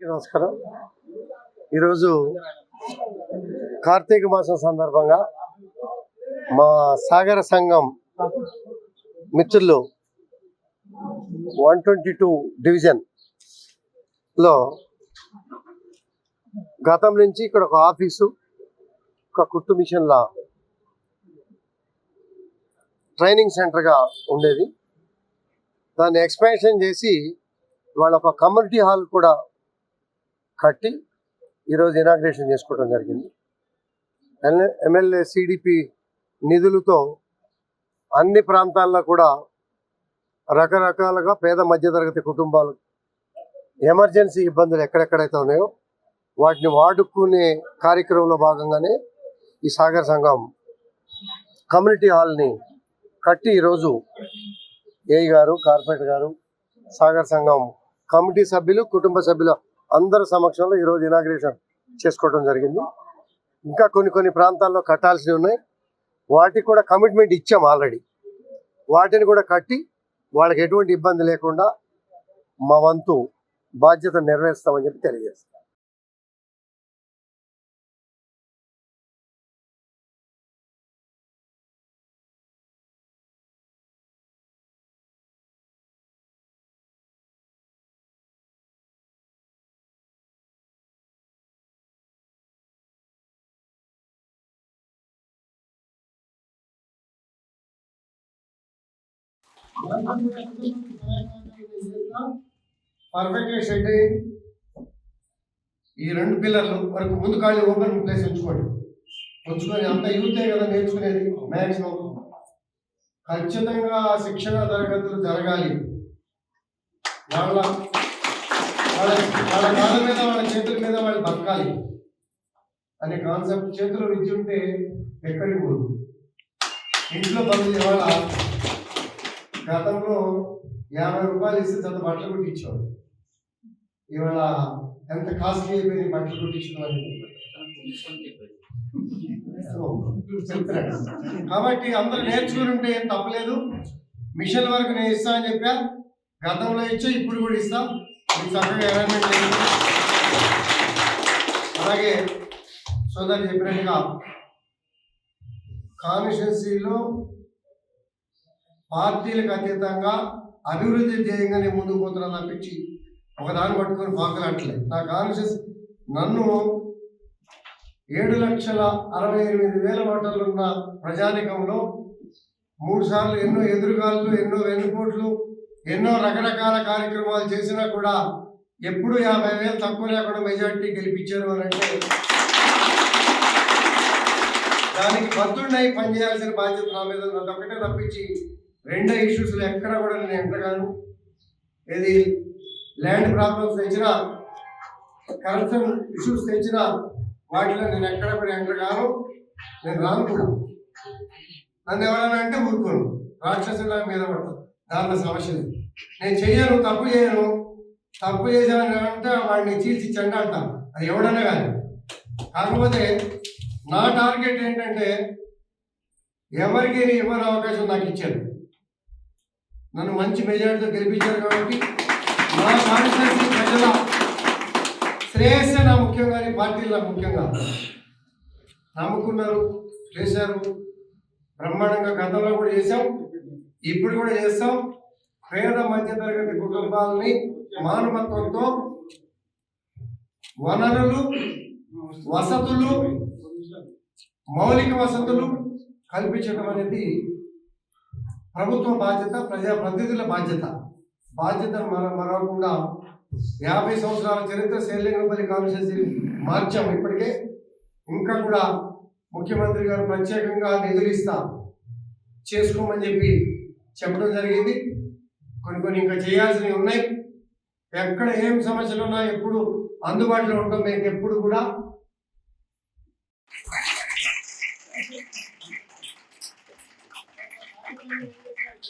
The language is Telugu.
నమస్కారం. ఈరోజు కార్తీక మాసం సందర్భంగా మా సాగర సంఘం మిత్రులు 122 డివిజన్లో గతం నుంచి ఇక్కడ ఒక ఆఫీసు, ఒక కుట్టు మిషన్ల ట్రైనింగ్ సెంటర్గా ఉండేది. దాన్ని ఎక్స్పాన్షన్ చేసి వాళ్ళ ఒక కమ్యూనిటీ హాల్ కూడా కట్టి ఈరోజు ఇనాగ్రేషన్ చేసుకోవడం జరిగింది. ఎమ్మెల్యే సిడిపి నిధులతో అన్ని ప్రాంతాల్లో కూడా రకరకాలుగా పేద మధ్యతరగతి కుటుంబాలు ఎమర్జెన్సీ ఇబ్బందులు ఎక్కడెక్కడైతే ఉన్నాయో వాటిని వాడుకునే కార్యక్రమంలో భాగంగానే ఈ సాగర సంఘం కమ్యూనిటీ హాల్ని కట్టి ఈరోజు ఏఈ గారు, కార్పొరేటర్ గారు, సాగర సంఘం కమిటీ సభ్యులు, కుటుంబ సభ్యుల అందరి సమక్షంలో ఈరోజు ఇనాగ్రేషన్ చేసుకోవడం జరిగింది. ఇంకా కొన్ని ప్రాంతాల్లో కట్టాల్సినవి ఉన్నాయి. వాటికి కూడా కమిట్మెంట్ ఇచ్చాం ఆల్రెడీ. వాటిని కూడా కట్టి వాళ్ళకి ఎటువంటి ఇబ్బంది లేకుండా మా వంతు బాధ్యత నెరవేరుస్తామని చెప్పి తెలియజేస్తాం. పర్ఫెక్ట్గా సెట్ అయ్యి ఈ 2 పిల్లర్లు వరకు ముందు ఖాళీ ఓపెన్ ప్లేస్ ఉంచుకొని అంత యూతే కదా నేర్చుకునేది. మ్యాక్సిమం ఖచ్చితంగా శిక్షణ తరగతులు జరగాలి. వాళ్ళ కాళ్ళ మీద, వాళ్ళ చేతుల మీద వాళ్ళు బతకాలి అనే కాన్సెప్ట్. చేతులు విద్య ఉంటే ఎక్కడికి పోదు. ఇంట్లో పనులు ఇవాళ గతంలో 50 రూపాయలు ఇస్తే జత బట్టలు కుట్టించేవాడు. ఇవాళ ఎంత కాస్ట్లీ అయిపోయింది బట్టలు కుట్టించడం అనేది చెప్తున్నాడు. కాబట్టి అందరూ నేర్చుకుని ఉంటే ఏం తప్పలేదు. మిషన్ వరకు నేను ఇస్తా అని చెప్పా. గతంలో ఇచ్చా, ఇప్పుడు కూడా ఇస్తా. మీకు చక్కగా అరేంజ్మెంట్ చేయండి. అలాగే సోదరు చెప్పినట్టుగా కాన్స్టిట్యున్సీలో పార్టీలకు అతీతంగా అభివృద్ధి ధ్యేయంగానే ముందుకు పోతున్నా తప్పించి ఒకదాన్ని పట్టుకొని పాకలట్లేదు. నా కాన్షియస్ నన్ను 7,68,000 ఓటర్లు ఉన్న ప్రజానికంలో 3 సార్లు ఎన్నో ఎదురుగాళ్ళు, ఎన్నో వెన్నుపోట్లు, ఎన్నో రకరకాల కార్యక్రమాలు చేసినా కూడా ఎప్పుడు 50,000 తక్కువ లేకుండా మెజార్టీ గెలిపించారు అని అంటే దానికి బద్దుండై పనిచేయాల్సిన బాధ్యత నా మీద. నాకు ఒకటే తప్పించి 2 ఇష్యూస్లో ఎక్కడ కూడా నేను ఎంతగాను ఏది ల్యాండ్ ప్రాబ్లమ్స్ తెచ్చినా, కరప్షన్ ఇష్యూస్ తెచ్చినా వాటిలో నేను ఎక్కడ కూడా ఎంతగాను నేను రాను కూడా. నన్ను ఎవరైనా అంటే ఊరుకోను, రాక్షసుల మీద పడతాను. దాంట్లో సమస్య లేదు. నేను చెయ్యను, తప్పు చేయను. తప్పు చేశాను అంటే వాడిని చీల్చి చెండ అంటాను. అది ఎవడన్నా కానీ. కాకపోతే నా టార్గెట్ ఏంటంటే ఎవరికి ఇవ్వని అవకాశం నాకు ఇచ్చారు. నన్ను మంచి మెజారిటీతో గెలిపించారు కాబట్టి నా కాన్స్టిట్యున్సీ ప్రజల శ్రేయస్సే నా ముఖ్యం, కానీ పార్టీలు నాకు ముఖ్యంగా నమ్ముకున్నారు, చేశారు. బ్రహ్మాండంగా గతంలో కూడా చేశాం, ఇప్పుడు కూడా చేస్తాం. పేద మధ్యతరగతి కుటుంబాలని మానవత్వంతో వనరులు, వసతులు, మౌలిక వసతులు కల్పించడం అనేది ప్రభుత్వ బాధ్యత, ప్రజాప్రతినిధుల బాధ్యతను మరవకుండా 50 సంవత్సరాల చరిత్ర శ్రీలింగపల్లి కాన్స్టిట్యున్సీ మార్చాం. ఇప్పటికే ఇంకా కూడా ముఖ్యమంత్రి గారు ప్రత్యేకంగా నిధులు ఇస్తా చేసుకోమని చెప్పి చెప్పడం జరిగింది. కొన్ని ఇంకా చేయాల్సినవి ఉన్నాయి. ఎక్కడ ఏం సమస్యలు ఉన్నా ఎప్పుడు అందుబాటులో ఉంటాం. మేము ఎప్పుడు కూడా